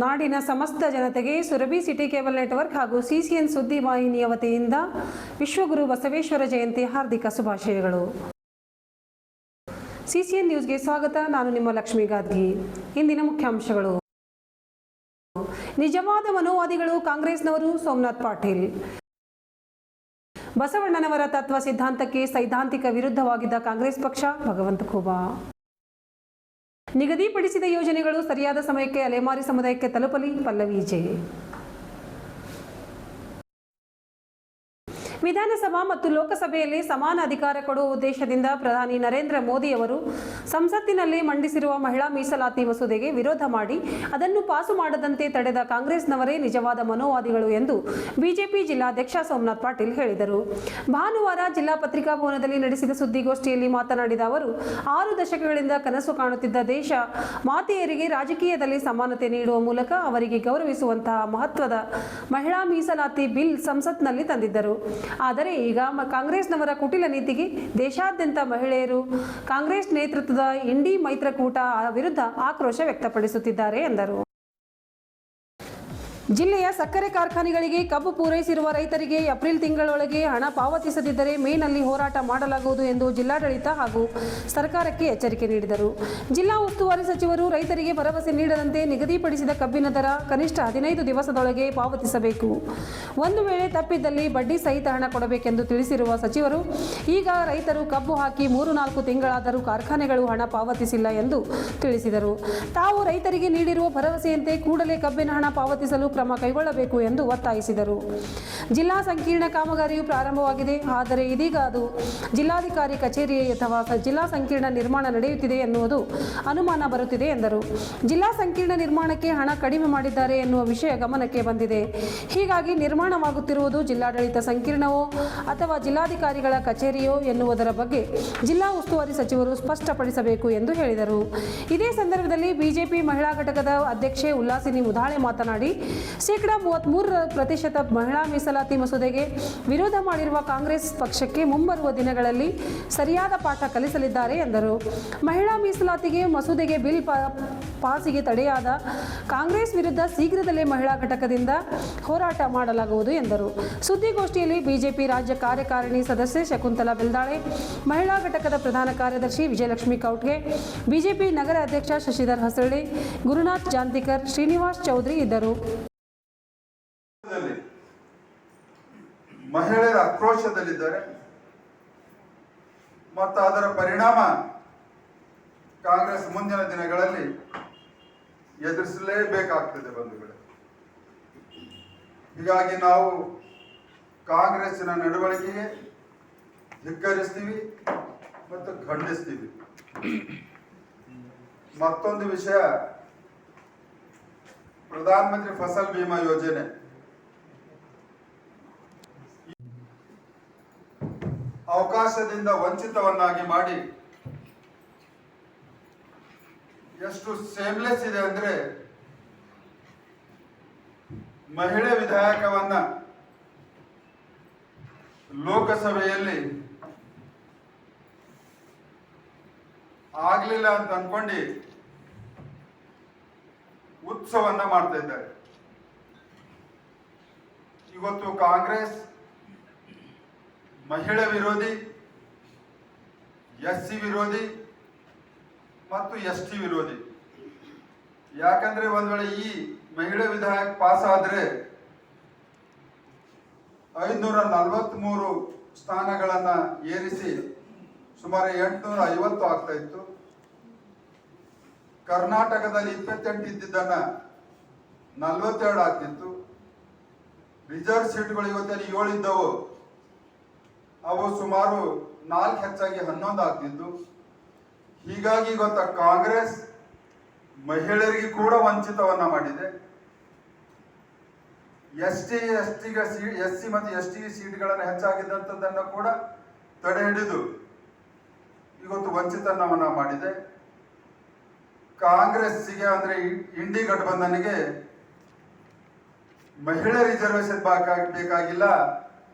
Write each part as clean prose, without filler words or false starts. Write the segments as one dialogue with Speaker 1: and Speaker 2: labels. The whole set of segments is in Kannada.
Speaker 1: ನಾಡಿನ ಸಮಸ್ತ ಜನತೆಗೆ ಸುರಭಿ ಸಿಟಿ ಕೇಬಲ್ ನೆಟ್ವರ್ಕ್ ಹಾಗೂ ಸಿಸಿಎನ್ ಸುದ್ದಿ ವಾಹಿನಿಯ ವತಿಯಿಂದ ವಿಶ್ವಗುರು ಬಸವೇಶ್ವರ ಜಯಂತಿ ಹಾರ್ದಿಕ ಶುಭಾಶಯಗಳು. ಸಿಸಿಎನ್ ನ್ಯೂಸ್ಗೆ ಸ್ವಾಗತ. ನಾನು ನಿಮ್ಮ ಲಕ್ಷ್ಮೀ ಗಾದ್ಗಿ. ಇಂದಿನ ಮುಖ್ಯಾಂಶಗಳು: ನಿಜವಾದ ಮನೋವಾದಿಗಳು ಕಾಂಗ್ರೆಸ್ನವರು, ಸೋಮನಾಥ್ ಪಾಟೀಲ್. ಬಸವಣ್ಣನವರ ತತ್ವ ಸಿದ್ಧಾಂತಕ್ಕೆ ಸೈದ್ಧಾಂತಿಕ ವಿರುದ್ಧವಾಗಿದ್ದ ಕಾಂಗ್ರೆಸ್ ಪಕ್ಷ, ಭಗವಂತ ಖೂಬಾ. ನಿಗದಿಪಡಿಸಿದ ಯೋಜನೆಗಳು ಸರಿಯಾದ ಸಮಯಕ್ಕೆ ಅಲೆಮಾರಿ ಸಮುದಾಯಕ್ಕೆ ತಲುಪಲಿ, ಪಲ್ಲವಿ ಜೆ. ವಿಧಾನಸಭಾ ಮತ್ತು ಲೋಕಸಭೆಯಲ್ಲಿ ಸಮಾನ ಅಧಿಕಾರ ಕೊಡುವ ಉದ್ದೇಶದಿಂದ ಪ್ರಧಾನಿ ನರೇಂದ್ರ ಮೋದಿ ಅವರು ಸಂಸತ್ತಿನಲ್ಲಿ ಮಂಡಿಸಿರುವ ಮಹಿಳಾ ಮೀಸಲಾತಿ ಮಸೂದೆಗೆ ವಿರೋಧ ಮಾಡಿ ಅದನ್ನು ಪಾಸು ಮಾಡದಂತೆ ತಡೆದ ಕಾಂಗ್ರೆಸ್ನವರೇ ನಿಜವಾದ ಮನೋವಾದಿಗಳು ಎಂದು ಬಿಜೆಪಿ ಜಿಲ್ಲಾಧ್ಯಕ್ಷ ಸೋಮನಾಥ್ ಪಾಟೀಲ್ ಹೇಳಿದರು. ಭಾನುವಾರ ಜಿಲ್ಲಾ ಪತ್ರಿಕಾ ಭವನದಲ್ಲಿ ನಡೆಸಿದ ಸುದ್ದಿಗೋಷ್ಠಿಯಲ್ಲಿ ಮಾತನಾಡಿದ ಅವರು, 6 ದಶಕಗಳಿಂದ ಕನಸು ಕಾಣುತ್ತಿದ್ದ ದೇಶ ಮಾತೆಯರಿಗೆ ರಾಜಕೀಯದಲ್ಲಿ ಸಮಾನತೆ ನೀಡುವ ಮೂಲಕ ಅವರಿಗೆ ಗೌರವಿಸುವಂತಹ ಮಹತ್ವದ ಮಹಿಳಾ ಮೀಸಲಾತಿ ಬಿಲ್ ಸಂಸತ್ನಲ್ಲಿ ತಂದಿದ್ದರು. ಆದರೆ ಈಗ ಕಾಂಗ್ರೆಸ್ನವರ ಕುಟಿಲ ನೀತಿಗೆ ದೇಶಾದ್ಯಂತ ಮಹಿಳೆಯರು ಕಾಂಗ್ರೆಸ್ ನೇತೃತ್ವದ ಇಂಡಿ ಮೈತ್ರಕೂಟ ವಿರುದ್ಧ ಆಕ್ರೋಶ ವ್ಯಕ್ತಪಡಿಸುತ್ತಿದ್ದಾರೆ ಎಂದರು. ಜಿಲ್ಲೆಯ ಸಕ್ಕರೆ ಕಾರ್ಖಾನೆಗಳಿಗೆ ಕಬ್ಬು ಪೂರೈಸಿರುವ ರೈತರಿಗೆ ಏಪ್ರಿಲ್ ತಿಂಗಳೊಳಗೆ ಹಣ ಪಾವತಿಸದಿದ್ದರೆ ಮೇನಲ್ಲಿ ಹೋರಾಟ ಮಾಡಲಾಗುವುದು ಎಂದು ಜಿಲ್ಲಾಡಳಿತ ಹಾಗೂ ಸರ್ಕಾರಕ್ಕೆ ಎಚ್ಚರಿಕೆ ನೀಡಿದರು. ಜಿಲ್ಲಾ ಉಸ್ತುವಾರಿ ಸಚಿವರು ರೈತರಿಗೆ ಭರವಸೆ ನೀಡದಂತೆ ನಿಗದಿಪಡಿಸಿದ ಕಬ್ಬಿನ ದರ ಕನಿಷ್ಠ 15 ದಿವಸದೊಳಗೆ ಪಾವತಿಸಬೇಕು. ಒಂದು ವೇಳೆ ತಪ್ಪಿದ್ದಲ್ಲಿ ಬಡ್ಡಿ ಸಹಿತ ಹಣ ಕೊಡಬೇಕೆಂದು ತಿಳಿಸಿರುವ ಸಚಿವರು, ಈಗ ರೈತರು ಕಬ್ಬು ಹಾಕಿ 3-4 ತಿಂಗಳಾದರೂ ಕಾರ್ಖಾನೆಗಳು ಹಣ ಪಾವತಿಸಿಲ್ಲ ಎಂದು ತಿಳಿಸಿದರು. ತಾವು ರೈತರಿಗೆ ನೀಡಿರುವ ಭರವಸೆಯಂತೆ ಕೂಡಲೇ ಕಬ್ಬಿನ ಹಣ ಪಾವತಿಸಲು ಕ್ರಮ ಕೈಗೊಳ್ಳಬೇಕು ಎಂದು ಒತ್ತಾಯಿಸಿದರು. ಜಿಲ್ಲಾ ಸಂಕೀರ್ಣ ಕಾಮಗಾರಿಯು ಪ್ರಾರಂಭವಾಗಿದೆ, ಆದರೆ ಇದೀಗ ಅದು ಜಿಲ್ಲಾಧಿಕಾರಿ ಕಚೇರಿ ಅಥವಾ ಜಿಲ್ಲಾ ಸಂಕೀರ್ಣ ನಿರ್ಮಾಣ ನಡೆಯುತ್ತಿದೆ ಎನ್ನುವುದು ಅನುಮಾನ ಬರುತ್ತಿದೆ ಎಂದರು. ಜಿಲ್ಲಾ ಸಂಕೀರ್ಣ ನಿರ್ಮಾಣಕ್ಕೆ ಹಣ ಕಡಿಮೆ ಮಾಡಿದ್ದಾರೆ ಎನ್ನುವ ವಿಷಯ ಗಮನಕ್ಕೆ ಬಂದಿದೆ. ಹೀಗಾಗಿ ನಿರ್ಮಾಣವಾಗುತ್ತಿರುವುದು ಜಿಲ್ಲಾಡಳಿತ ಸಂಕೀರ್ಣವೋ ಅಥವಾ ಜಿಲ್ಲಾಧಿಕಾರಿಗಳ ಕಚೇರಿಯೋ ಎನ್ನುವುದರ ಬಗ್ಗೆ ಜಿಲ್ಲಾ ಉಸ್ತುವಾರಿ ಸಚಿವರು ಸ್ಪಷ್ಟಪಡಿಸಬೇಕು ಎಂದು ಹೇಳಿದರು. ಇದೇ ಸಂದರ್ಭದಲ್ಲಿ ಬಿಜೆಪಿ ಮಹಿಳಾ ಘಟಕದ ಅಧ್ಯಕ್ಷೆ ಉಲ್ಲಾಸಿನಿ ಮುಧಾಳೆ ಮಾತನಾಡಿ, 33% ಮಹಿಳಾ ಮೀಸಲಾತಿ ಮಸೂದೆಗೆ ವಿರೋಧ ಮಾಡಿರುವ ಕಾಂಗ್ರೆಸ್ ಪಕ್ಷಕ್ಕೆ ಮುಂಬರುವ ದಿನಗಳಲ್ಲಿ ಸರಿಯಾದ ಪಾಠ ಕಲಿಸಲಿದ್ದಾರೆ ಎಂದರು. ಮಹಿಳಾ ಮೀಸಲಾತಿಗೆ ಮಸೂದೆಗೆ ಬಿಲ್ ಪಾಸಿಗೆ ತಡೆಯಾದ ಕಾಂಗ್ರೆಸ್ ವಿರುದ್ಧ ಶೀಘ್ರದಲ್ಲೇ ಮಹಿಳಾ ಘಟಕದಿಂದ ಹೋರಾಟ ಮಾಡಲಾಗುವುದು ಎಂದರು. ಸುದ್ದಿಗೋಷ್ಠಿಯಲ್ಲಿ ಬಿಜೆಪಿ ರಾಜ್ಯ ಕಾರ್ಯಕಾರಿಣಿ ಸದಸ್ಯೆ ಶಕುಂತಲಾ ಬೆಲ್ದಾಳೆ, ಮಹಿಳಾ ಘಟಕದ ಪ್ರಧಾನ ಕಾರ್ಯದರ್ಶಿ ವಿಜಯಲಕ್ಷ್ಮಿ ಕೌಟ್ಗೆ, ಬಿಜೆಪಿ ನಗರ ಅಧ್ಯಕ್ಷ ಶಶಿಧರ್ ಹಸರಳ್ಳಿ, ಗುರುನಾಥ್ ಜಾಂತಿಕರ್, ಶ್ರೀನಿವಾಸ್ ಚೌಧರಿ ಇದ್ದರು.
Speaker 2: ಮಹಿಳೆಯರ ಆಕ್ರೋಶದಲ್ಲಿದ್ದಾರೆ ಮತ್ತು ಅದರ ಪರಿಣಾಮ ಕಾಂಗ್ರೆಸ್ ಮುಂದಿನ ದಿನಗಳಲ್ಲಿ ಎದುರಿಸಲೇಬೇಕಾಗ್ತದೆ ಬಂಧುಗಳೇ. ಹೀಗಾಗಿ ನಾವು ಕಾಂಗ್ರೆಸ್ಸಿನ ನಡವಳಿಕೆಗೆ ಧಿಕ್ಕರಿಸ್ತೀವಿ ಮತ್ತು ಖಂಡಿಸ್ತೀವಿ. ಮತ್ತೊಂದು ವಿಷಯ, ಪ್ರಧಾನ ಮಂತ್ರಿ ಫಸಲ್ ಬಿಮಾ ಯೋಜನೆ ಅವಕಾಶದಿಂದ ವಂಚಿತವನ್ನಾಗಿ ಮಾಡಿ ಎಷ್ಟು ಸೇಮ್ಲೆಸ್ ಇದೆ ಅಂದ್ರೆ, ಮಹಿಳೆ ವಿಧೇಯಕವನ್ನ ಲೋಕಸಭೆಯಲ್ಲಿ ಆಗ್ಲಿಲ್ಲ ಅಂತ ಅನ್ಕೊಂಡು ಉತ್ಸವನ್ನ ಮಾಡ್ತಾ ಇದ್ದಾರೆ. ಇವತ್ತು ಕಾಂಗ್ರೆಸ್ ಮಹಿಳೆ ವಿರೋಧಿ, SC ವಿರೋಧಿ ಮತ್ತು ST ವಿರೋಧಿ. ಯಾಕಂದ್ರೆ ಒಂದ್ ವೇಳೆ ಈ ಮಹಿಳೆ ವಿಧೇಯಕ ಪಾಸ್ ಆದ್ರೆ 543 ಸ್ಥಾನಗಳನ್ನ ಏರಿಸಿ ಸುಮಾರು 850 ಆಗ್ತಾ ಇತ್ತು. ಕರ್ನಾಟಕದಲ್ಲಿ 28 ಇದ್ದಿದ್ದನ್ನ 42 ಆಗ್ತಿತ್ತು. ರಿಸರ್ವ್ ಸೀಟ್ಗಳು ಇವತ್ತಲ್ಲಿ 7 ಇದ್ದವು, ಅವು ಸುಮಾರು 4 ಹೆಚ್ಚಾಗಿ 11 ಆಗ್ತಿದ್ದು. ಹೀಗಾಗಿ ಇವತ್ತ ಕಾಂಗ್ರೆಸ್ ಮಹಿಳೆಯರಿಗೆ ಕೂಡ ವಂಚಿತವನ್ನ ಮಾಡಿದೆ. SC ಮತ್ತು ST ಸೀಟ್ಗಳನ್ನು ಹೆಚ್ಚಾಗಿದ್ದಂಥದ್ದನ್ನು ಕೂಡ ತಡೆ ಹಿಡಿದು ಇವತ್ತು ವಂಚಿತವನ್ನ ಮಾಡಿದೆ. ಕಾಂಗ್ರೆಸ್ಸಿಗೆ ಅಂದ್ರೆ ಇಂಡಿ ಗಠಬಂಧನಿಗೆ ಮಹಿಳೆ ರಿಸರ್ವೇಶನ್ ಬೇಕಾಗಿಲ್ಲ,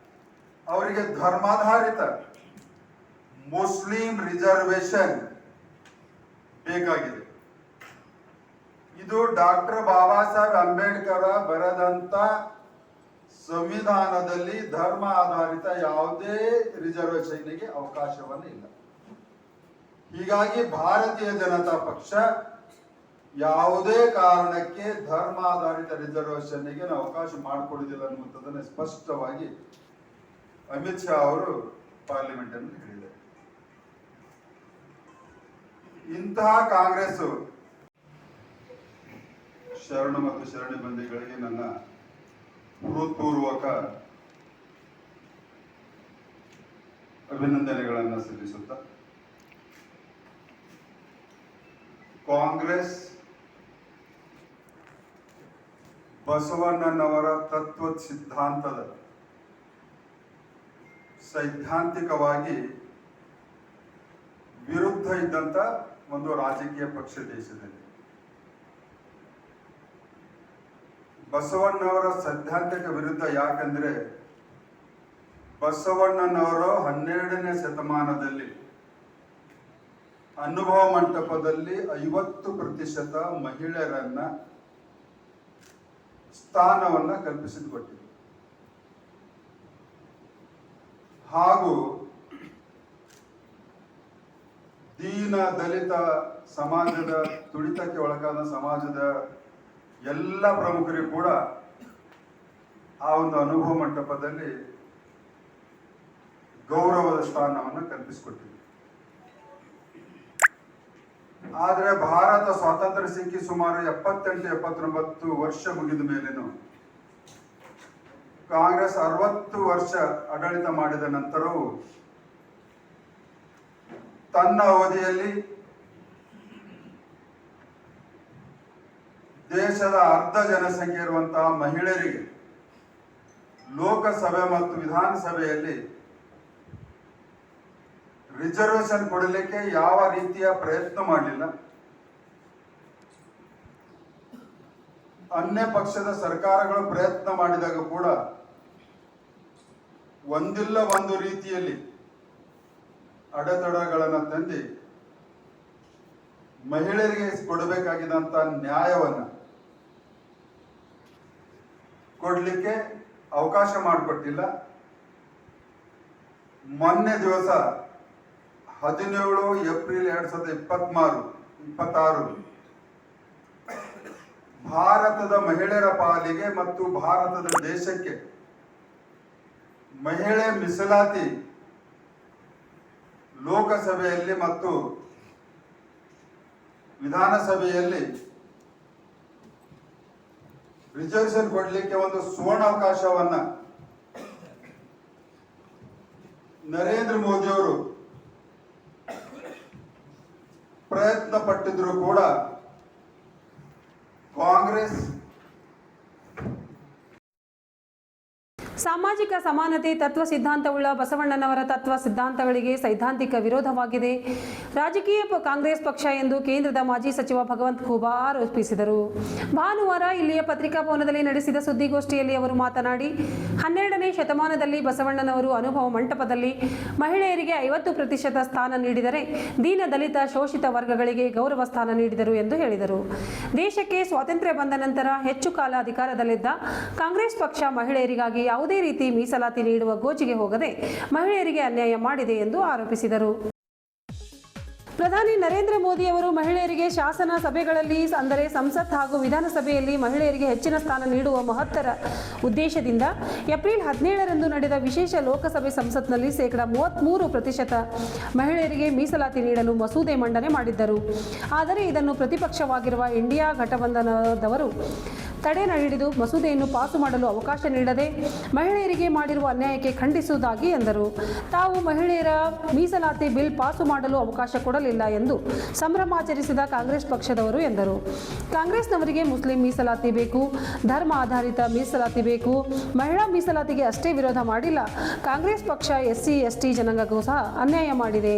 Speaker 2: ಅವರಿಗೆ ಧರ್ಮಾಧಾರಿತ ಮುಸ್ಲಿಂ ರಿಸರ್ವೇಶನ್ ಬೇಕಾಗಿದೆ. ಇದು ಡಾಕ್ಟರ್ ಬಾಬಾ ಸಾಹೇಬ್ ಅಂಬೇಡ್ಕರ್ ಬರೆದಂತ ಸಂವಿಧಾನದಲ್ಲಿ ಧರ್ಮ ಆಧಾರಿತ ಯಾವುದೇ ರಿಸರ್ವೇಶನ್ಗೆ ಅವಕಾಶವನ್ನು ಇಲ್ಲ. ಹೀಗಾಗಿ ಭಾರತೀಯ ಜನತಾ ಪಕ್ಷ ಯಾವುದೇ ಕಾರಣಕ್ಕೆ ಧರ್ಮ ಆಧಾರಿತ ರಿಸರ್ವೇಶನ್ಗೆ ಅವಕಾಶ ಮಾಡಿಕೊಡುವುದಿಲ್ಲ ಅನ್ನುವಂಥದ್ದನ್ನು ಸ್ಪಷ್ಟವಾಗಿ ಅಮಿತ್ ಶಾ ಅವರು ಪಾರ್ಲಿಮೆಂಟ್ ಅನ್ನು ಹೇಳಿದ್ದಾರೆ. ಇಂತಹ ಕಾಂಗ್ರೆಸ್ ಶರಣ ಮತ್ತು ಶರಣಿ ಬಂದಿಗಳಿಗೆ ನನ್ನ ಹೃತ್ಪೂರ್ವಕ ಅಭಿನಂದನೆಗಳನ್ನು ಸಲ್ಲಿಸುತ್ತಾ, ಕಾಂಗ್ರೆಸ್ ಬಸವಣ್ಣನವರ ತತ್ವ ಸಿದ್ಧಾಂತದ ಸೈದ್ಧಾಂತಿಕವಾಗಿ ವಿರುದ್ಧ ಇದ್ದಂತ ಒಂದು ರಾಜಕೀಯ ಪಕ್ಷ ದೇಶದಲ್ಲಿ. ಬಸವಣ್ಣವರ ಸೈದ್ಧಾಂತಿಕ ವಿರುದ್ಧ ಯಾಕಂದ್ರೆ ಬಸವಣ್ಣನವರು 12ನೇ ಶತಮಾನದಲ್ಲಿ ಅನುಭವ ಮಂಟಪದಲ್ಲಿ 50% ಮಹಿಳೆಯರನ್ನ ಸ್ಥಾನವನ್ನ ಕಲ್ಪಿಸಿಕೊಟ್ಟಿದ್ರು. ಹಾಗೂ ದೀನ ದಲಿತ ಸಮಾಜದ ತುಳಿತಕ್ಕೆ ಒಳಗಾದ ಸಮಾಜದ ಎಲ್ಲ ಪ್ರಮುಖರಿಗೂ ಕೂಡ ಆ ಒಂದು ಅನುಭವ ಮಂಟಪದಲ್ಲಿ ಗೌರವದ ಸ್ಥಾನವನ್ನು ಕಲ್ಪಿಸಿಕೊಟ್ಟಿದ್ರು. ಆದರೆ ಭಾರತ ಸ್ವಾತಂತ್ರ್ಯ ಸಿಕ್ಕಿ ಸುಮಾರು 78-79 ವರ್ಷ ಮುಗಿದ ಮೇಲೇನು ಕಾಂಗ್ರೆಸ್ 60 ವರ್ಷ ಆಡಳಿತ ಮಾಡಿದ ನಂತರವೂ ತನ್ನ ಅವಧಿಯಲ್ಲಿ ದೇಶದ ಅರ್ಧ ಜನಸಂಖ್ಯೆ ಇರುವಂತಹ ಮಹಿಳೆಯರಿಗೆ ಲೋಕಸಭೆ ಮತ್ತು ವಿಧಾನಸಭೆಯಲ್ಲಿ ರಿಸರ್ವೇಶನ್ ಕೊಡಲಿಕ್ಕೆ ಯಾವ ರೀತಿಯ ಪ್ರಯತ್ನ ಮಾಡಲಿಲ್ಲ. ಅನ್ಯ ಪಕ್ಷದ ಸರ್ಕಾರಗಳು ಪ್ರಯತ್ನ ಮಾಡಿದಾಗ ಕೂಡ ಒಂದಿಲ್ಲ ಒಂದು ರೀತಿಯಲ್ಲಿ ಅಡೆತಡೆಗಳನ್ನು ತಂದು ಮಹಿಳೆಯರಿಗೆ ಕೊಡಬೇಕಾಗಿದ್ದಂತ ನ್ಯಾಯವನ್ನ ಕೊಡ್ಲಿಕ್ಕೆ ಅವಕಾಶ ಮಾಡಿಕೊಟ್ಟಿಲ್ಲ. ಮೊನ್ನೆ ದಿವಸ 17 ಏಪ್ರಿಲ್ 2026 ಭಾರತದ ಮಹಿಳೆಯರ ಪಾಲಿಗೆ ಮತ್ತು ಭಾರತದ ದೇಶಕ್ಕೆ ಮಹಿಳೆ ಮೀಸಲಾತಿ ಲೋಕಸಭೆಯಲ್ಲಿ ಮತ್ತು ವಿಧಾನಸಭೆಯಲ್ಲಿ ರಿಸರ್ವೇಶನ್ ಕೊಡಲಿಕ್ಕೆ ಒಂದು ಸುವರ್ಣಾವಕಾಶವನ್ನ ನರೇಂದ್ರ ಮೋದಿ ಅವರು ಪ್ರಯತ್ನ ಪಟ್ಟಿದ್ರು ಕೂಡ ಕಾಂಗ್ರೆಸ್
Speaker 1: ಸಾಮಾಜಿಕ ಸಮಾನತೆ ತತ್ವ ಸಿದ್ಧಾಂತವುಳ್ಳ ಬಸವಣ್ಣನವರ ತತ್ವ ಸಿದ್ಧಾಂತಗಳಿಗೆ ಸೈದ್ಧಾಂತಿಕ ವಿರೋಧವಾಗಿದೆ ರಾಜಕೀಯ ಕಾಂಗ್ರೆಸ್ ಪಕ್ಷ ಎಂದು ಕೇಂದ್ರದ ಮಾಜಿ ಸಚಿವ ಭಗವಂತ ಖೂಬಾ ಆರೋಪಿಸಿದರು. ಭಾನುವಾರ ಇಲ್ಲಿಯ ಪತ್ರಿಕಾ ಭವನದಲ್ಲಿ ನಡೆಸಿದ ಸುದ್ದಿಗೋಷ್ಠಿಯಲ್ಲಿ ಅವರು ಮಾತನಾಡಿ 12ನೇ ಶತಮಾನದಲ್ಲಿ ಬಸವಣ್ಣನವರು ಅನುಭವ ಮಂಟಪದಲ್ಲಿ ಮಹಿಳೆಯರಿಗೆ 50% ಸ್ಥಾನ ನೀಡಿದರೆ ದೀನ ದಲಿತ ಶೋಷಿತ ವರ್ಗಗಳಿಗೆ ಗೌರವ ಸ್ಥಾನ ನೀಡಿದರು ಎಂದು ಹೇಳಿದರು. ದೇಶಕ್ಕೆ ಸ್ವಾತಂತ್ರ್ಯ ಬಂದ ನಂತರ ಹೆಚ್ಚು ಕಾಲ ಅಧಿಕಾರದಲ್ಲಿದ್ದ ಕಾಂಗ್ರೆಸ್ ಪಕ್ಷ ಮಹಿಳೆಯರಿಗಾಗಿ ಯಾವುದೇ ರೀತಿ ಮೀಸಲಾತಿ ನೀಡುವ ಗೋಜಿಗೆ ಹೋಗದೆ ಮಹಿಳೆಯರಿಗೆ ಅನ್ಯಾಯ ಮಾಡಿದೆ ಎಂದು ಆರೋಪಿಸಿದರು. ಪ್ರಧಾನಿ ನರೇಂದ್ರ ಮೋದಿ ಅವರು ಮಹಿಳೆಯರಿಗೆ ಶಾಸನ ಸಭೆಗಳಲ್ಲಿ ಅಂದರೆ ಸಂಸತ್ ಹಾಗೂ ವಿಧಾನಸಭೆಯಲ್ಲಿ ಮಹಿಳೆಯರಿಗೆ ಹೆಚ್ಚಿನ ಸ್ಥಾನ ನೀಡುವ ಮಹತ್ತರ ಉದ್ದೇಶದಿಂದ ಏಪ್ರಿಲ್ 17ರಂದು ನಡೆದ ವಿಶೇಷ ಲೋಕಸಭೆ ಸಂಸತ್ನಲ್ಲಿ 33% ಮಹಿಳೆಯರಿಗೆ ಮೀಸಲಾತಿ ನೀಡಲು ಮಸೂದೆ ಮಂಡನೆ ಮಾಡಿದ್ದರು. ಆದರೆ ಇದನ್ನು ಪ್ರತಿಪಕ್ಷವಾಗಿರುವ ಇಂಡಿಯಾ ಘಟಬಂಧನದವರು ತಡೆ ಹಿಡಿದು ಮಸೂದೆಯನ್ನು ಪಾಸು ಮಾಡಲು ಅವಕಾಶ ನೀಡದೆ ಮಹಿಳೆಯರಿಗೆ ಮಾಡಿರುವ ಅನ್ಯಾಯಕ್ಕೆ ಖಂಡಿಸುವುದಾಗಿ ಎಂದರು. ತಾವು ಮಹಿಳೆಯರ ಮೀಸಲಾತಿ ಬಿಲ್ ಪಾಸು ಮಾಡಲು ಅವಕಾಶ ಕೊಡಲಿಲ್ಲ ಎಂದು ಸಂಭ್ರಮಾಚರಿಸಿದ ಕಾಂಗ್ರೆಸ್ ಪಕ್ಷದವರು ಎಂದರು. ಕಾಂಗ್ರೆಸ್ನವರಿಗೆ ಮುಸ್ಲಿಂ ಮೀಸಲಾತಿ ಬೇಕು, ಧರ್ಮ ಆಧಾರಿತ ಮೀಸಲಾತಿ ಬೇಕು, ಮಹಿಳಾ ಮೀಸಲಾತಿಗೆ ಅಷ್ಟೇ ವಿರೋಧ ಮಾಡಿಲ್ಲ. ಕಾಂಗ್ರೆಸ್ ಪಕ್ಷ SC ST ಜನಾಂಗಕ್ಕೂ ಸಹ ಅನ್ಯಾಯ ಮಾಡಿದೆ.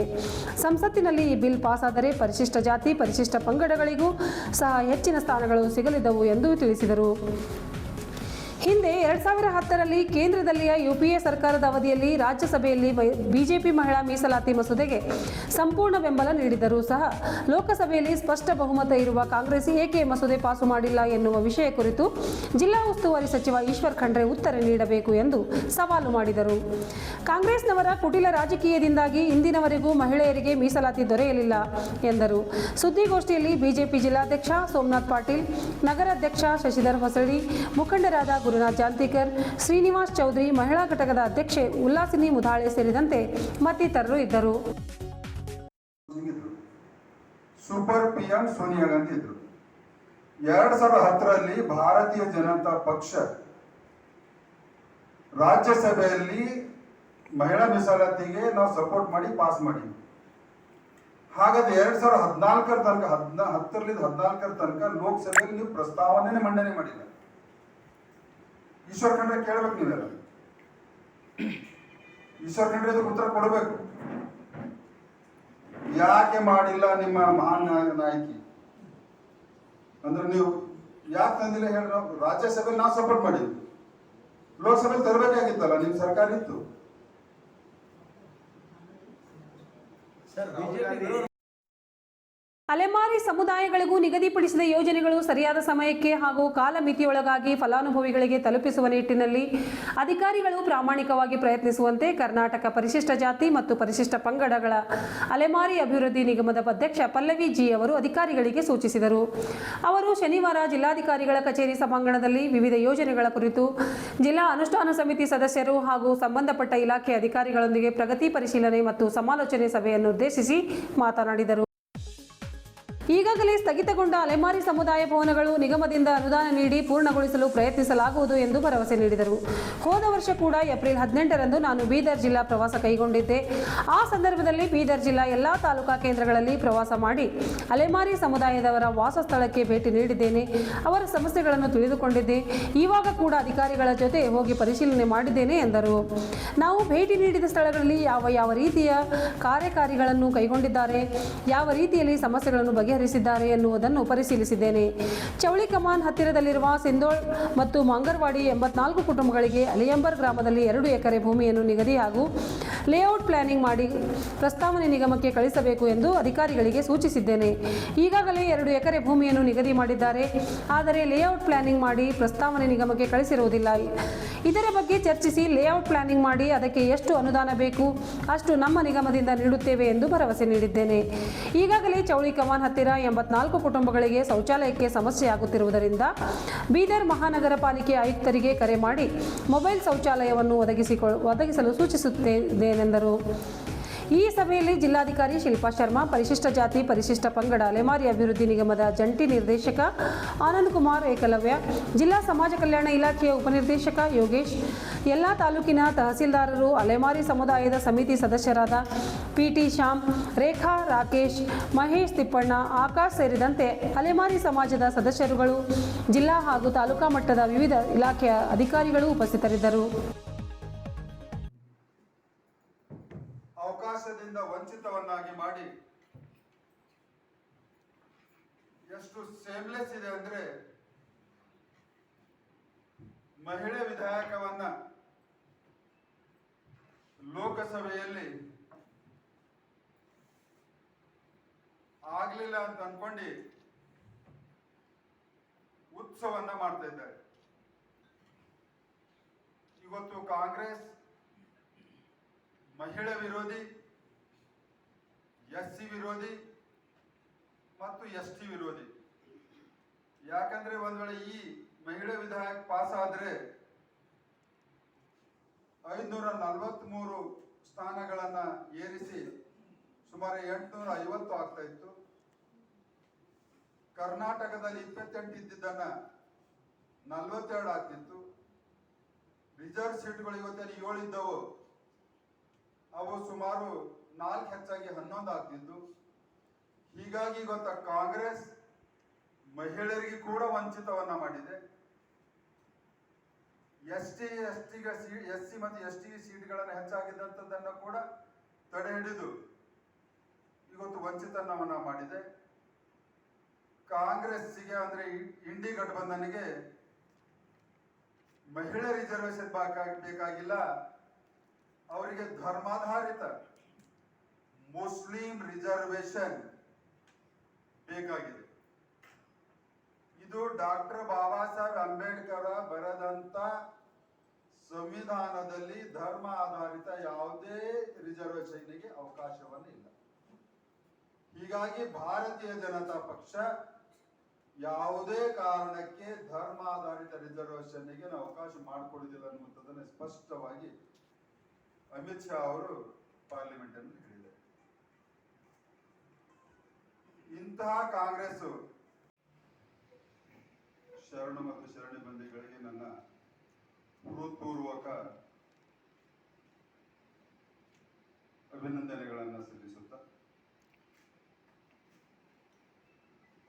Speaker 1: ಸಂಸತ್ತಿನಲ್ಲಿ ಈ ಬಿಲ್ ಪಾಸಾದರೆ ಪರಿಶಿಷ್ಟ ಜಾತಿ ಪರಿಶಿಷ್ಟ ಪಂಗಡಗಳಿಗೂ ಸಹ ಹೆಚ್ಚಿನ ಸ್ಥಾನಗಳು ಸಿಗಲಿದ್ದವು ಎಂದು ತಿಳಿಸಿದರು. ಹಿಂದೆ 2010ರಲ್ಲಿ ಕೇಂದ್ರದಲ್ಲಿಯ ಯುಪಿಎ ಸರ್ಕಾರದ ಅವಧಿಯಲ್ಲಿ ರಾಜ್ಯಸಭೆಯಲ್ಲಿ ಬಿಜೆಪಿ ಮಹಿಳಾ ಮೀಸಲಾತಿ ಮಸೂದೆಗೆ ಸಂಪೂರ್ಣ ಬೆಂಬಲ ನೀಡಿದರೂ ಸಹ ಲೋಕಸಭೆಯಲ್ಲಿ ಸ್ಪಷ್ಟ ಬಹುಮತ ಇರುವ ಕಾಂಗ್ರೆಸ್ ಏಕೆ ಮಸೂದೆ ಪಾಸು ಮಾಡಿಲ್ಲ ಎನ್ನುವ ವಿಷಯ ಕುರಿತು ಜಿಲ್ಲಾ ಉಸ್ತುವಾರಿ ಸಚಿವ ಈಶ್ವರ್ ಖಂಡ್ರೆ ಉತ್ತರ ನೀಡಬೇಕು ಎಂದು ಸವಾಲು ಮಾಡಿದರು. ಕಾಂಗ್ರೆಸ್ನವರ ಕುಟಿಲ ರಾಜಕೀಯದಿಂದಾಗಿ ಇಂದಿನವರೆಗೂ ಮಹಿಳೆಯರಿಗೆ ಮೀಸಲಾತಿ ದೊರೆಯಲಿಲ್ಲ ಎಂದರು. ಸುದ್ದಿಗೋಷ್ಠಿಯಲ್ಲಿ ಬಿಜೆಪಿ ಜಿಲ್ಲಾಧ್ಯಕ್ಷ ಸೋಮನಾಥ್ ಪಾಟೀಲ್, ನಗರಾಧ್ಯಕ್ಷ ಶಶಿಧರ್ ಹೊಸಳ್ಳಿ, ಮುಖಂಡರಾದ ಗುರುನಾಥ್ ಜಾಂತಿಕರ್, ಶ್ರೀನಿವಾಸ್ ಚೌಧರಿ, ಮಹಿಳಾ ಘಟಕದ ಅಧ್ಯಕ್ಷೆ ಉಲ್ಲಾಸಿನಿ ಮುಧಾಳೆ ಸೇರಿದಂತೆ ಮತ್ತಿತರರು ಇದ್ದರು.
Speaker 2: ಸೂಪರ್ ಪಿಎಂ ಸೋನಿಯಾ ಗಾಂಧಿ ಇದ್ರು. 2010ರಲ್ಲಿ ಭಾರತೀಯ ಜನತಾ ಪಕ್ಷ ರಾಜ್ಯಸಭೆಯಲ್ಲಿ ಮಹಿಳಾ ಮೀಸಲಾತಿಗೆ ನಾವು ಸಪೋರ್ಟ್ ಮಾಡಿ ಪಾಸ್ ಮಾಡಿ. ಹಾಗಾದ್ರೆ 2014 ತನಕ 10ರಿಂದ 14 ತನಕ ಲೋಕಸಭೆಯಲ್ಲಿ ನೀವು ಪ್ರಸ್ತಾವನೆ ಮಂಡನೆ ಮಾಡಿಲ್ಲ. ಈಶ್ವರ್ ಖಂಡ್ರೆ ಕೇಳಬೇಕು, ನೀವೆಲ್ಲ ಈಶ್ವರ್ ಖಂಡ್ರೆ ಅದಕ್ಕೆ ಉತ್ತರ ಕೊಡಬೇಕು. ಯಾಕೆ ಮಾಡಿಲ್ಲ ನಿಮ್ಮ ಮಹಾನ್ ನಾಯಕಿ ಅಂದ್ರೆ ನೀವು ಯಾಕೆ ತಂದಿಲ್ಲ ಹೇಳಿ. ನಾವು ರಾಜ್ಯಸಭೆಯಲ್ಲಿ ನಾವು ಸಪೋರ್ಟ್ ಮಾಡಿದ್ವಿ, ಲೋಕಸಭೆಯಲ್ಲಿ ತರಬೇಕಾಗಿತ್ತಲ್ಲ, ನಿಮ್ ಸರ್ಕಾರ ಇತ್ತು.
Speaker 1: ಅಲೆಮಾರಿ ಸಮುದಾಯಗಳಿಗೂ ನಿಗದಿಪಡಿಸಿದ ಯೋಜನೆಗಳು ಸರಿಯಾದ ಸಮಯಕ್ಕೆ ಹಾಗೂ ಕಾಲಮಿತಿಯೊಳಗಾಗಿ ಫಲಾನುಭವಿಗಳಿಗೆ ತಲುಪಿಸುವ ನಿಟ್ಟಿನಲ್ಲಿ ಅಧಿಕಾರಿಗಳು ಪ್ರಾಮಾಣಿಕವಾಗಿ ಪ್ರಯತ್ನಿಸುವಂತೆ ಕರ್ನಾಟಕ ಪರಿಶಿಷ್ಟ ಜಾತಿ ಮತ್ತು ಪರಿಶಿಷ್ಟ ಪಂಗಡಗಳ ಅಲೆಮಾರಿ ಅಭಿವೃದ್ಧಿ ನಿಗಮದ ಅಧ್ಯಕ್ಷ ಪಲ್ಲವಿ ಜಿ ಅವರು ಅಧಿಕಾರಿಗಳಿಗೆ ಸೂಚಿಸಿದರು. ಅವರು ಶನಿವಾರ ಜಿಲ್ಲಾಧಿಕಾರಿಗಳ ಕಚೇರಿ ಸಭಾಂಗಣದಲ್ಲಿ ವಿವಿಧ ಯೋಜನೆಗಳ ಕುರಿತು ಜಿಲ್ಲಾ ಅನುಷ್ಠಾನ ಸಮಿತಿ ಸದಸ್ಯರು ಹಾಗೂ ಸಂಬಂಧಪಟ್ಟ ಇಲಾಖೆ ಅಧಿಕಾರಿಗಳೊಂದಿಗೆ ಪ್ರಗತಿ ಪರಿಶೀಲನೆ ಮತ್ತು ಸಮಾಲೋಚನೆ ಸಭೆಯನ್ನು ಉದ್ದೇಶಿಸಿ ಮಾತನಾಡಿದರು. ಈಗಾಗಲೇ ಸ್ಥಗಿತಗೊಂಡ ಅಲೆಮಾರಿ ಸಮುದಾಯ ಭವನಗಳು ನಿಗಮದಿಂದ ಅನುದಾನ ನೀಡಿ ಪೂರ್ಣಗೊಳಿಸಲು ಪ್ರಯತ್ನಿಸಲಾಗುವುದು ಎಂದು ಭರವಸೆ ನೀಡಿದರು. ಹೋದ ವರ್ಷ ಕೂಡ ಏಪ್ರಿಲ್ 18ರಂದು ನಾನು ಬೀದರ್ ಜಿಲ್ಲಾ ಪ್ರವಾಸ ಕೈಗೊಂಡಿದ್ದೆ. ಆ ಸಂದರ್ಭದಲ್ಲಿ ಬೀದರ್ ಜಿಲ್ಲಾ ಎಲ್ಲಾ ತಾಲೂಕಾ ಕೇಂದ್ರಗಳಲ್ಲಿ ಪ್ರವಾಸ ಮಾಡಿ ಅಲೆಮಾರಿ ಸಮುದಾಯದವರ ವಾಸಸ್ಥಳಕ್ಕೆ ಭೇಟಿ ನೀಡಿದ್ದೇನೆ. ಅವರ ಸಮಸ್ಯೆಗಳನ್ನು ತಿಳಿದುಕೊಂಡಿದ್ದೆ. ಇವಾಗ ಕೂಡ ಅಧಿಕಾರಿಗಳ ಜೊತೆ ಹೋಗಿ ಪರಿಶೀಲನೆ ಮಾಡಿದ್ದೇನೆ ಎಂದರು. ನಾವು ಭೇಟಿ ನೀಡಿದ ಸ್ಥಳಗಳಲ್ಲಿ ಯಾವ ರೀತಿಯ ಕಾರ್ಯಕಾರಿಗಳನ್ನು ಕೈಗೊಂಡಿದ್ದಾರೆ, ಯಾವ ರೀತಿಯಲ್ಲಿ ಸಮಸ್ಯೆಗಳನ್ನು ಬಗೆಹರಿಸಿದ್ದಾರೆ ಎನ್ನುವುದನ್ನು ಪರಿಶೀಲಿಸಿದ್ದೇನೆ. ಚೌಳಿ ಕಮಾನ್ ಹತ್ತಿರದಲ್ಲಿರುವ ಸಿಂಧೋಳ್ ಮತ್ತು ಮಂಗರ್ವಾಡಿ 84 ಕುಟುಂಬಗಳಿಗೆ ಅಲಿಯಂಬರ್ ಗ್ರಾಮದಲ್ಲಿ 2 ಎಕರೆ ಭೂಮಿಯನ್ನು ನಿಗದಿ ಹಾಗೂ ಲೇಔಟ್ ಪ್ಲಾನಿಂಗ್ ಮಾಡಿ ಪ್ರಸ್ತಾವನೆ ನಿಗಮಕ್ಕೆ ಕಳಿಸಬೇಕು ಎಂದು ಅಧಿಕಾರಿಗಳಿಗೆ ಸೂಚಿಸಿದ್ದೇನೆ. ಈಗಾಗಲೇ 2 ಎಕರೆ ಭೂಮಿಯನ್ನು ನಿಗದಿ ಮಾಡಿದ್ದಾರೆ, ಆದರೆ ಲೇಔಟ್ ಪ್ಲಾನಿಂಗ್ ಮಾಡಿ ಪ್ರಸ್ತಾವನೆ ನಿಗಮಕ್ಕೆ ಕಳಿಸಿರುವುದಿಲ್ಲ. ಇದರ ಬಗ್ಗೆ ಚರ್ಚಿಸಿ ಲೇಔಟ್ ಪ್ಲಾನಿಂಗ್ ಮಾಡಿ ಅದಕ್ಕೆ ಎಷ್ಟು ಅನುದಾನ ಬೇಕು ಅಷ್ಟು ನಮ್ಮ ನಿಗಮದಿಂದ ನೀಡುತ್ತೇವೆ ಎಂದು ಭರವಸೆ ನೀಡಿದ್ದೇನೆ. ಈಗಾಗಲೇ ಚೌಳಿ ಕಮಾನ್ ಹತ್ತಿರ 84 ಕುಟುಂಬಗಳಿಗೆ ಶೌಚಾಲಯಕ್ಕೆ ಸಮಸ್ಯೆ ಆಗುತ್ತಿರುವುದರಿಂದ ಬೀದರ್ ಮಹಾನಗರ ಪಾಲಿಕೆ ಆಯುಕ್ತರಿಗೆ ಕರೆ ಮಾಡಿ ಮೊಬೈಲ್ ಶೌಚಾಲಯವನ್ನು ಒದಗಿಸಲು ಸೂಚಿಸುತ್ತೇನೆಂದರು. ಈ ಸಭೆಯಲ್ಲಿ ಜಿಲ್ಲಾಧಿಕಾರಿ ಶಿಲ್ಪಾ ಶರ್ಮಾ, ಪರಿಶಿಷ್ಟ ಜಾತಿ ಪರಿಶಿಷ್ಟ ಪಂಗಡ ಅಲೆಮಾರಿ ಅಭಿವೃದ್ಧಿ ನಿಗಮದ ಜಂಟಿ ನಿರ್ದೇಶಕ ಆನಂದ್ ಕುಮಾರ್ ಏಕಲವ್ಯ, ಜಿಲ್ಲಾ ಸಮಾಜ ಕಲ್ಯಾಣ ಇಲಾಖೆಯ ಉಪನಿರ್ದೇಶಕ ಯೋಗೇಶ್, ಎಲ್ಲ ತಾಲೂಕಿನ ತಹಸೀಲ್ದಾರರು, ಅಲೆಮಾರಿ ಸಮುದಾಯದ ಸಮಿತಿ ಸದಸ್ಯರಾದ ಪಿಟಿ ಶ್ಯಾಮ್, ರೇಖಾ, ರಾಕೇಶ್, ಮಹೇಶ್ ತಿಪ್ಪಣ್ಣ, ಆಕಾಶ್ ಸೇರಿದಂತೆ ಅಲೆಮಾರಿ ಸಮಾಜದ ಸದಸ್ಯರುಗಳು, ಜಿಲ್ಲಾ ಹಾಗೂ ತಾಲೂಕಾ ಮಟ್ಟದ ವಿವಿಧ ಇಲಾಖೆಯ ಅಧಿಕಾರಿಗಳು ಉಪಸ್ಥಿತರಿದ್ದರು.
Speaker 2: ಅವಕಾಶದಿಂದ ವಂಚಿತವನ್ನಾಗಿ ಮಾಡಿ ಎಷ್ಟು ಸೇಮ್ಲೆಸ್ ಇದೆ ಅಂದ್ರೆ, ಮಹಿಳೆ ವಿಧೇಯಕವನ್ನ ಲೋಕಸಭೆಯಲ್ಲಿ ಆಗ್ಲಿಲ್ಲ ಅಂತ ಅನ್ಕೊಂಡು ಉತ್ಸವನ್ನ ಮಾಡ್ತಾ ಇದ್ದಾರೆ. ಇವತ್ತು ಕಾಂಗ್ರೆಸ್ ಮಹಿಳೆ ವಿರೋಧಿ, ಎಸ್ಸಿ ವಿರೋಧಿ ಮತ್ತು ಎಸ್ಟಿ ವಿರೋಧಿ. ಯಾಕಂದ್ರೆ ಒಂದ್ ವೇಳೆ ಈ ಮಹಿಳೆ ವಿಧೇಯಕ ಪಾಸ್ ಆದ್ರೆ 543 ಸ್ಥಾನಗಳನ್ನ ಏರಿಸಿ ಸುಮಾರು 850 ಆಗ್ತಾ ಇತ್ತು. ಕರ್ನಾಟಕದಲ್ಲಿ 28 ಇದ್ದಿದ್ದನ್ನ 42 ಆಗ್ತಿತ್ತು. ರಿಸರ್ವ್ ಸೀಟ್ಗಳು ಇವತ್ತಲ್ಲಿ 7 ಇದ್ದವು, ಅವು ಸುಮಾರು 4 ಹೆಚ್ಚಾಗಿ 11 ಆಗ್ತಿದ್ದು. ಹೀಗಾಗಿ ಇವತ್ತ ಕಾಂಗ್ರೆಸ್ ಮಹಿಳೆಯರಿಗೆ ಕೂಡ ವಂಚಿತವನ್ನ ಮಾಡಿದೆ. ಎಸ್ಸಿ ಮತ್ತು ಎಸ್ಟಿ ಸೀಟ್ಗಳನ್ನು ಹೆಚ್ಚಾಗಿದ್ದಂಥದ್ದನ್ನು ಕೂಡ ತಡೆ ಹಿಡಿದು ಇವತ್ತು ವಂಚಿತನವನ್ನ ಮಾಡಿದೆ. ಕಾಂಗ್ರೆಸ್ಸಿಗೆ ಅಂದ್ರೆ ಇಂಡಿ ಗಠಬಂಧನಿಗೆ ಮಹಿಳೆ ರಿಸರ್ವೇಶನ್ ಬೇಕಾಗಿಲ್ಲ, ಅವರಿಗೆ ಧರ್ಮಾಧಾರಿತ ಮುಸ್ಲಿಂ ರಿಸರ್ವೇಶನ್ ಬೇಕಾಗಿದೆ. ಇದು ಡಾಕ್ಟರ್ ಬಾಬಾ ಸಾಹೇಬ್ ಅಂಬೇಡ್ಕರ್ ಬರೆದಂತ ಸಂವಿಧಾನದಲ್ಲಿ ಧರ್ಮ ಆಧಾರಿತ ಯಾವುದೇ ರಿಸರ್ವೇಶನ್ಗೆ ಅವಕಾಶವನ್ನು ಇಲ್ಲ. ಹೀಗಾಗಿ ಭಾರತೀಯ ಜನತಾ ಪಕ್ಷ ಯಾವುದೇ ಕಾರಣಕ್ಕೆ ಧರ್ಮ ಆಧಾರಿತ ರಿಸರ್ವೇಶನ್ಗೆ ಅವಕಾಶ ಮಾಡಿಕೊಡುವುದಿಲ್ಲ ಅನ್ನುವಂಥದ್ದನ್ನು ಸ್ಪಷ್ಟವಾಗಿ ಅಮಿತ್ ಶಾ ಅವರು ಪಾರ್ಲಿಮೆಂಟ್ ಅಲ್ಲಿ ಹೇಳಿದ್ದಾರೆ. ಇಂತಹ ಕಾಂಗ್ರೆಸ್ ಶರಣ ಮತ್ತು ಶರಣಿ ಬಂದಿಗಳಿಗೆ ನನ್ನ ಹೃತ್ಪೂರ್ವಕ ಅಭಿನಂದನೆಗಳನ್ನು ಸಲ್ಲಿಸುತ್ತಾ,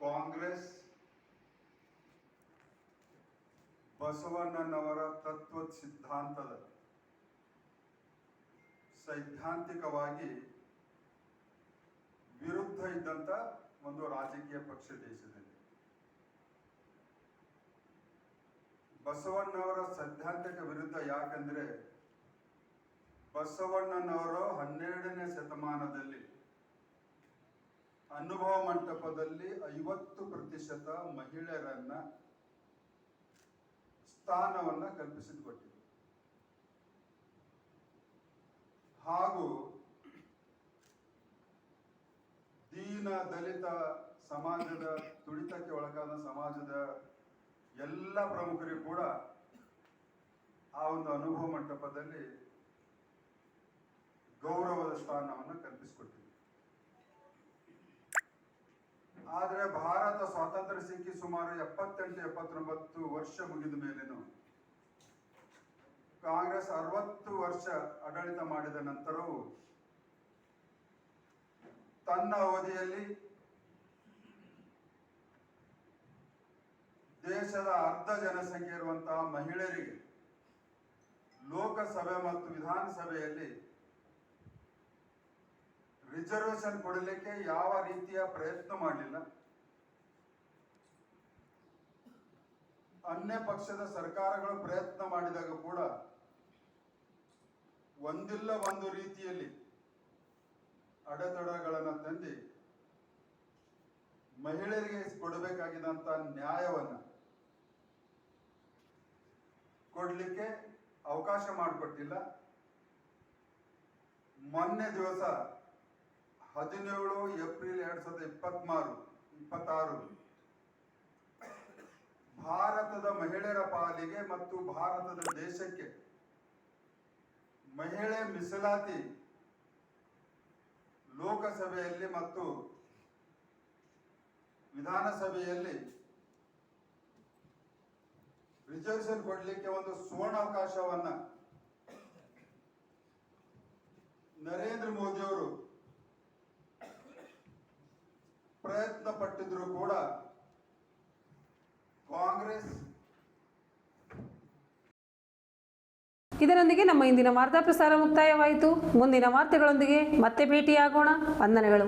Speaker 2: ಕಾಂಗ್ರೆಸ್ ಬಸವಣ್ಣನವರ ತತ್ವ ಸಿದ್ಧಾಂತದ ಸೈದ್ಧಾಂತಿಕವಾಗಿ ವಿರುದ್ಧ ಇದ್ದಂತ ಒಂದು ರಾಜಕೀಯ ಪಕ್ಷ ದೇಶದಲ್ಲಿ. ಬಸವಣ್ಣವರ ಸೈದ್ಧಾಂತಿಕ ವಿರುದ್ಧ ಯಾಕಂದ್ರೆ ಬಸವಣ್ಣನವರು 12ನೇ ಶತಮಾನದಲ್ಲಿ ಅನುಭವ ಮಂಟಪದಲ್ಲಿ 50% ಮಹಿಳೆಯರನ್ನ ಸ್ಥಾನವನ್ನ ಕಲ್ಪಿಸಿಕೊಟ್ಟಿದ್ರು. ಹಾಗೂ ದೀನ ದಲಿತ ಸಮಾಜದ ತುಳಿತಕ್ಕೆ ಒಳಗಾದ ಸಮಾಜದ ಎಲ್ಲ ಪ್ರಮುಖರಿಗೂ ಕೂಡ ಆ ಒಂದು ಅನುಭವ ಮಂಟಪದಲ್ಲಿ ಗೌರವದ ಸ್ಥಾನವನ್ನು ಕಲ್ಪಿಸಿಕೊಟ್ಟಿದ್ರು. ಆದರೆ ಭಾರತ ಸ್ವಾತಂತ್ರ್ಯ ಸಿಕ್ಕಿ ಸುಮಾರು 78-79 ವರ್ಷ ಮುಗಿದ ಮೇಲೇನು ಕಾಂಗ್ರೆಸ್ 60 ವರ್ಷ ಆಡಳಿತ ಮಾಡಿದ ನಂತರವೂ ತನ್ನ ಅವಧಿಯಲ್ಲಿ ದೇಶದ ಅರ್ಧ ಜನಸಂಖ್ಯೆ ಇರುವಂತಹ ಮಹಿಳೆಯರಿಗೆ ಲೋಕಸಭೆ ಮತ್ತು ವಿಧಾನಸಭೆಯಲ್ಲಿ ರಿಸರ್ವೇಶನ್ ಕೊಡಲಿಕ್ಕೆ ಯಾವ ರೀತಿಯ ಪ್ರಯತ್ನ ಮಾಡಲಿಲ್ಲ. ಅನ್ಯ ಪಕ್ಷದ ಸರ್ಕಾರಗಳು ಪ್ರಯತ್ನ ಮಾಡಿದಾಗ ಕೂಡ ಒಂದಿಲ್ಲ ಒಂದು ರೀತಿಯಲ್ಲಿ ಅಡೆತಡೆಗಳನ್ನು ತಂದು ಮಹಿಳೆಯರಿಗೆ ಕೊಡಬೇಕಾಗಿದ್ದಂತ ನ್ಯಾಯವನ್ನ ಕೊಡ್ಲಿಕ್ಕೆ ಅವಕಾಶ ಮಾಡಿಕೊಟ್ಟಿಲ್ಲ. ಮೊನ್ನೆ ದಿವಸ 17 ಏಪ್ರಿಲ್ 2026 ಭಾರತದ ಮಹಿಳೆಯರ ಪಾಲಿಗೆ ಮತ್ತು ಭಾರತದ ದೇಶಕ್ಕೆ ಮಹಿಳೆ ಮೀಸಲಾತಿ ಲೋಕಸಭೆಯಲ್ಲಿ ಮತ್ತು ವಿಧಾನಸಭೆಯಲ್ಲಿ ರಿಸರ್ವೇಶನ್ ಕೊಡಲಿಕ್ಕೆ ಒಂದು ಸುವರ್ಣಾವಕಾಶವನ್ನ ನರೇಂದ್ರ ಮೋದಿ ಅವರು ಪ್ರಯತ್ನ ಪಟ್ಟಿದ್ರು ಕೂಡ ಕಾಂಗ್ರೆಸ್.
Speaker 1: ಇದರೊಂದಿಗೆ ನಮ್ಮ ಇಂದಿನ ವಾರ್ತಾ ಪ್ರಸಾರ ಮುಕ್ತಾಯವಾಯಿತು. ಮುಂದಿನ ವಾರ್ತೆಗಳೊಂದಿಗೆ ಮತ್ತೆ ಭೇಟಿಯಾಗೋಣ. ವಂದನೆಗಳು.